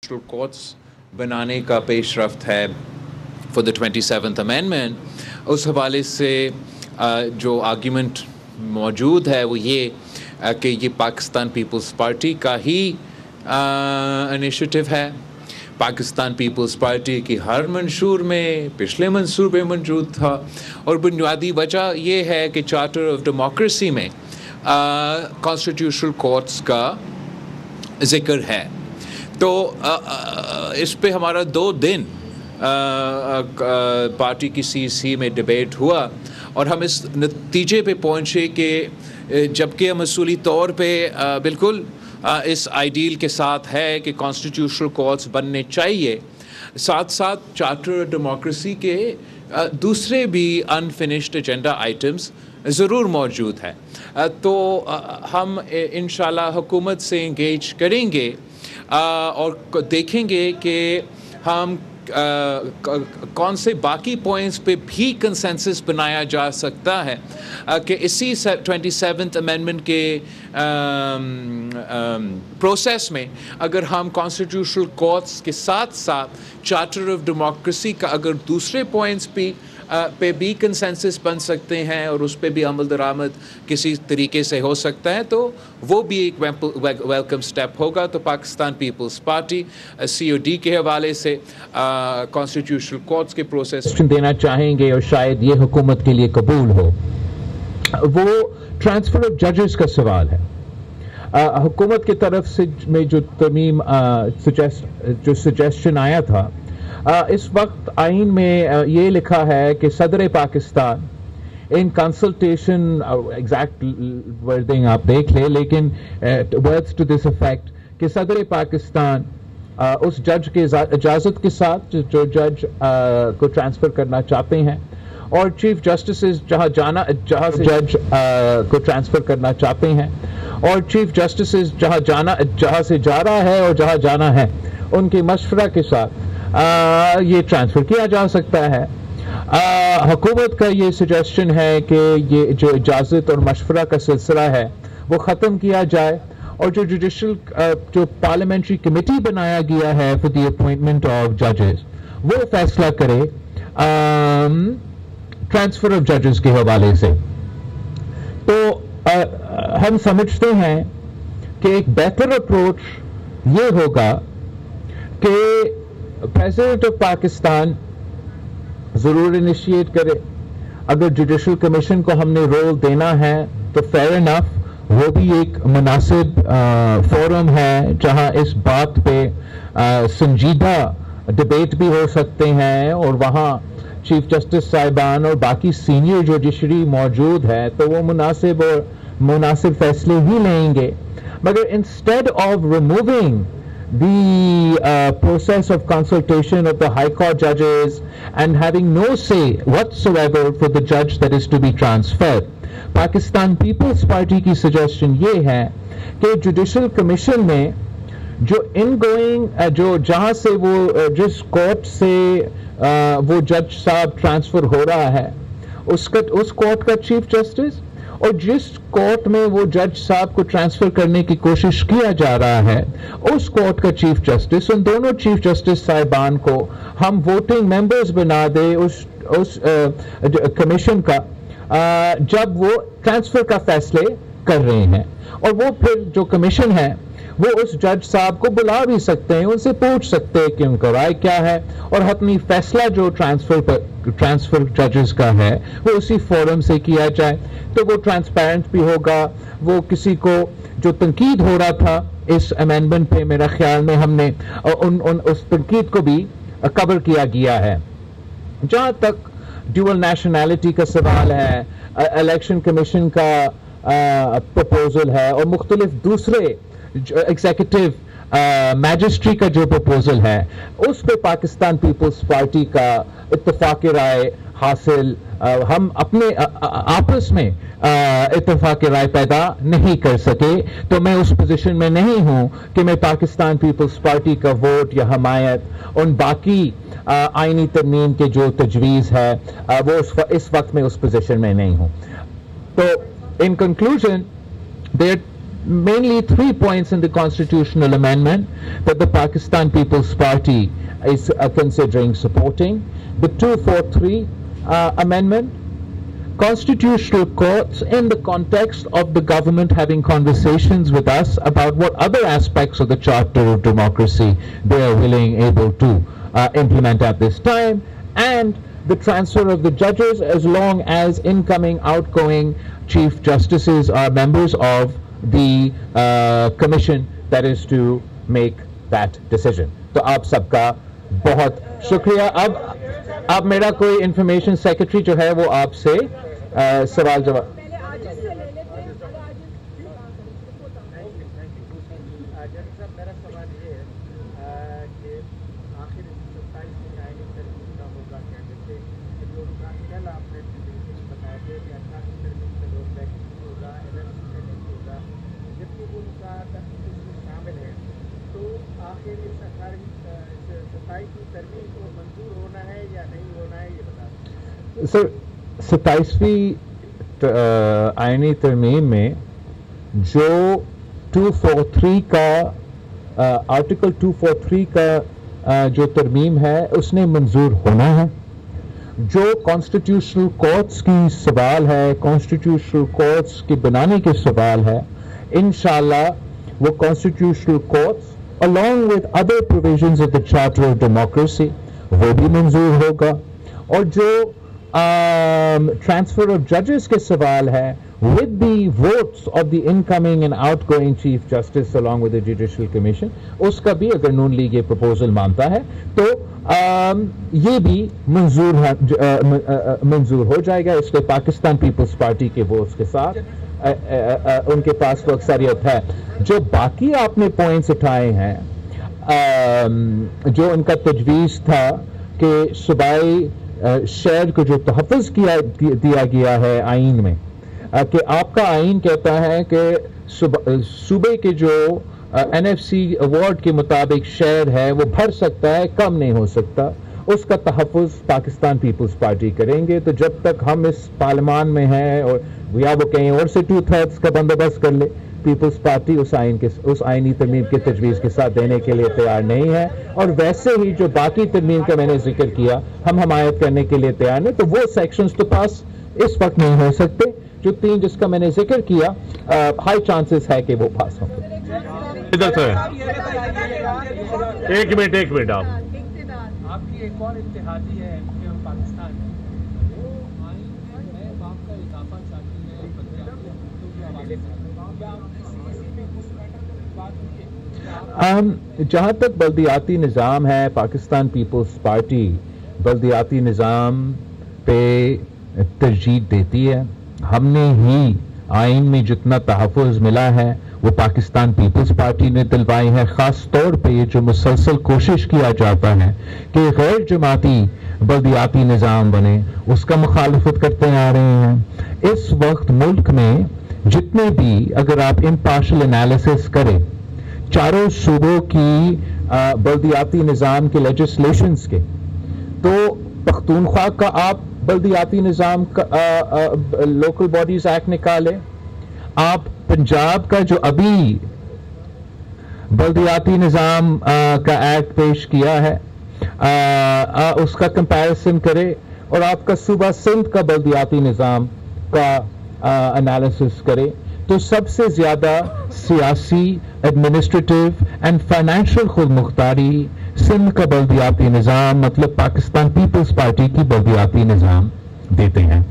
Courts बनाने का पेश रफ्त है फॉर द 27th अमेंडमेंट। उस हवाले से जो आर्ग्यूमेंट मौजूद है वो ये कि ये पाकिस्तान पीपल्स पार्टी का ही इनिशिएटिव है। पाकिस्तान पीपल्स पार्टी की हर मंशूर में पिछले मंशूर में मौजूद था और बुनियादी वजह ये है कि चार्टर ऑफ डेमोक्रेसी में कॉन्स्टिट्यूशनल कोर्ट्स का जिक्र है। तो इस पे हमारा 2 दिन पार्टी की सीसी में डिबेट हुआ और हम इस नतीजे पे पहुँचे कि जबकि हम असूली तौर पे बिल्कुल इस आइडियल के साथ है कि कॉन्स्टिट्यूशनल कोर्ट्स बनने चाहिए, साथ साथ चार्टर ऑफ डेमोक्रेसी के दूसरे भी अनफिनिश्ड एजेंडा आइटम्स ज़रूर मौजूद हैं। तो हम इंशाल्लाह हुकूमत से इंगेज करेंगे और देखेंगे कि हम कौन से बाकी पॉइंट्स पे भी कंसेंसस बनाया जा सकता है कि इसी 27th अमेंडमेंट के प्रोसेस में अगर हम कॉन्स्टिट्यूशनल कोर्ट्स के साथ साथ चार्टर ऑफ डेमोक्रेसी का अगर दूसरे पॉइंट्स पे भी कंसेंसस बन सकते हैं और उस पे भी अमल दरामद किसी तरीके से हो सकता है तो वो भी एक वेलकम स्टेप होगा। तो पाकिस्तान पीपल्स पार्टी COD के हवाले से कॉन्स्टिट्यूशनल कोर्ट्स के प्रोसेस देना चाहेंगे और शायद ये हुकूमत के लिए कबूल हो, वो ट्रांसफर ऑफ जजेस का सवाल है। हुकूमत की तरफ से में जो तमीम जो सजेशन आया था, इस वक्त आइन में ये लिखा है कि सदर Pakistan in consultation, exact wording आप देख ले, लेकिन वर्ड्स टू दिस इफेक्ट कि सदर पाकिस्तान उस जज के इजाज़त के साथ जो जज को ट्रांसफ़र करना चाहते हैं और चीफ जस्टिस जहाँ से जज को ट्रांसफ़र करना चाहते हैं और चीफ जस्टिस जहाँ से जा रहा है और जहाँ जाना है उनके मशवरा के साथ ये ट्रांसफ़र किया जा सकता है। हुकूमत का ये सजेशन है कि ये जो इजाज़त और मशवरा का सिलसिला है वो ख़त्म किया जाए और जो जुडिशल जो पार्लियामेंट्री कमेटी बनाया गया है फॉर द अपॉइंटमेंट ऑफ जजेस वो फैसला करे ट्रांसफ़र ऑफ जजेस के हवाले से। तो हम समझते हैं कि एक बेहतर अप्रोच ये होगा कि प्रेसिडेंट ऑफ पाकिस्तान ज़रूर इनिशिएट करे। अगर जुडिशल कमीशन को हमने रोल देना है तो फेयर इनफ, वो भी एक मुनासिब फोरम है जहां इस बात पे संजीदा डिबेट भी हो सकते हैं और वहां चीफ जस्टिस साहिबान और बाकी सीनियर जुडिशरी मौजूद है तो वो मुनासिब फैसले ही लेंगे। मगर instead of removing the process of consultation of the High Court judges and having no say whatsoever for the judge that is to be transferred, Pakistan People's Party की suggestion ये है कि Judicial Commission में जो इनगोइंग जो जहाँ से वो जिस कोर्ट से वो जज साहब ट्रांसफ़र हो रहा है उस कोर्ट का चीफ जस्टिस और जिस कोर्ट में वो जज साहब को ट्रांसफर करने की कोशिश किया जा रहा है उस कोर्ट का चीफ जस्टिस, उन दोनों चीफ जस्टिस साहिबान को हम वोटिंग मेंबर्स बना दे उस कमीशन का जब वो ट्रांसफर का फैसले कर रहे हैं। और वो फिर जो कमीशन है वो उस जज साहब को बुला भी सकते हैं, उनसे पूछ सकते हैं कि उनका राय क्या है और हतमी फैसला जो ट्रांसफर जजेस का है वो उसी फोरम से किया जाए तो वो ट्रांसपेरेंट भी होगा। वो किसी को जो तनकीद हो रहा था इस अमेंडमेंट पे मेरा ख्याल में हमने उस तनकीद को भी कवर किया गया है। जहाँ तक ड्यूअल नेशनैलिटी का सवाल है, इलेक्शन कमीशन का प्रपोजल है और मुख्तलिफ दूसरे एग्जीक्यूटिव मैजिस्ट्री का जो प्रपोजल है उस पे पाकिस्तान पीपल्स पार्टी का इत्तेफाक राय हासिल हम अपने आपस में इत्तेफाक राय पैदा नहीं कर सके। तो मैं उस पोजीशन में नहीं हूं कि मैं पाकिस्तान पीपल्स पार्टी का वोट या हमायत उन बाकी आईनी तरमीम के जो तजवीज़ है वो इस वक्त में उस पोजीशन में नहीं हूं। तो in conclusion mainly 3 points in the constitutional amendment that the Pakistan People's Party is considering supporting. The 243 amendment, constitutional courts in the context of the government having conversations with us about what other aspects of the Charter of Democracy they are willing, able to implement at this time, and the transfer of the judges as long as incoming, outgoing Chief Justices are members of the commission that is to make that decision. तो आप सबका बहुत शुक्रिया. अब मेरा कोई information secretary जो है वो आपसे सवाल जवाब. सर 27वीं आईनी तरमीम में जो 243 का आर्टिकल 243 का जो तरमीम है उसने मंजूर होना है. जो कॉन्स्टिट्यूशनल कोर्ट्स की सवाल है, कॉन्स्टिट्यूशनल कोर्ट्स के बनाने के सवाल है, इंशाल्लाह वो constitutional courts along with other provisions of the Charter of Democracy वो भी मंजूर होगा. और जो transfer of judges के सवाल है, with the votes of the incoming and outgoing Chief Justice along with the Judicial Commission, उसका भी अगर नून लीग ये proposal मानता है तो ये भी मंजूर हो जाएगा. इसलिए पाकिस्तान पीपल्स पार्टी के वोट्स के साथ उनके पास तो अक्सरियत है. जो बाकी आपने पॉइंट्स उठाए हैं, जो उनका तजवीज़ था कि सूबाई शहर को जो तहफ़्फ़ुज़ दिया गया है आइन में, कि आपका आइन कहता है कि सूबे के जो NFC अवार्ड के मुताबिक शहर है वो भर सकता है, कम नहीं हो सकता, उसका तहफ़्फ़ुज़ पाकिस्तान पीपल्स पार्टी करेंगे. तो जब तक हम इस पार्लियामान में हैं और या वो कहीं और से 2/3 का बंदोबस्त कर ले, पीपल्स पार्टी उस आइनी तरमीम के तजवीज़ के साथ देने के लिए तैयार नहीं है. और वैसे ही जो बाकी तरमीम का मैंने जिक्र किया हम हमायत करने के लिए तैयार नहीं. तो वो सेक्शंस तो पास इस वक्त नहीं हो सकते. जो 3 जिसका मैंने जिक्र किया हाई चांसेस है कि वो पास होंगे. इधर से एक मिनट आपकी एक और इत्तेहादी है पाकिस्तान में, वो आइन में नए बाप का इजाफा चाहती है बल्दियाती हुकूमतों के हवाले से. क्या आपने CEC में उस मैटर में बात की है? जहाँ तक बल्दियाती निज़ाम है, पाकिस्तान पीपल्स पार्टी बल्दियाती निज़ाम पे तरजीह देती है. हमने ही आइन में जितना तहफ़्फ़ुज़ मिला है वो पाकिस्तान पीपल्स पार्टी ने दिलवाई है. ख़ास तौर पे ये जो मुसलसल कोशिश किया जाता है कि गैर जमाती बल्दियाती निज़ाम बने, उसका मुखालफत करते आ रहे हैं. इस वक्त मुल्क में जितने भी, अगर आप इम्पार्शल एनालिसिस करें चारों सूबों की बल्दियाती निज़ाम के लेजिस्लेशंस के, तो पख्तूनख्वा का आप बल्दियाती निज़ाम का लोकल बॉडीज एक्ट निकाले, आप पंजाब का जो अभी बल्दियाती निज़ाम का एक्ट पेश किया है उसका कंपैरिजन करें, और आपका सूबा सिंध का बल्दियाती निज़ाम का एनालिसिस करें, तो सबसे ज़्यादा सियासी, एडमिनिस्ट्रेटिव एंड फाइनेंशियल खुद मुख्तारी सिंध का बल्दियाती निज़ाम, मतलब पाकिस्तान पीपल्स पार्टी की बल्दियाती निज़ाम देते हैं.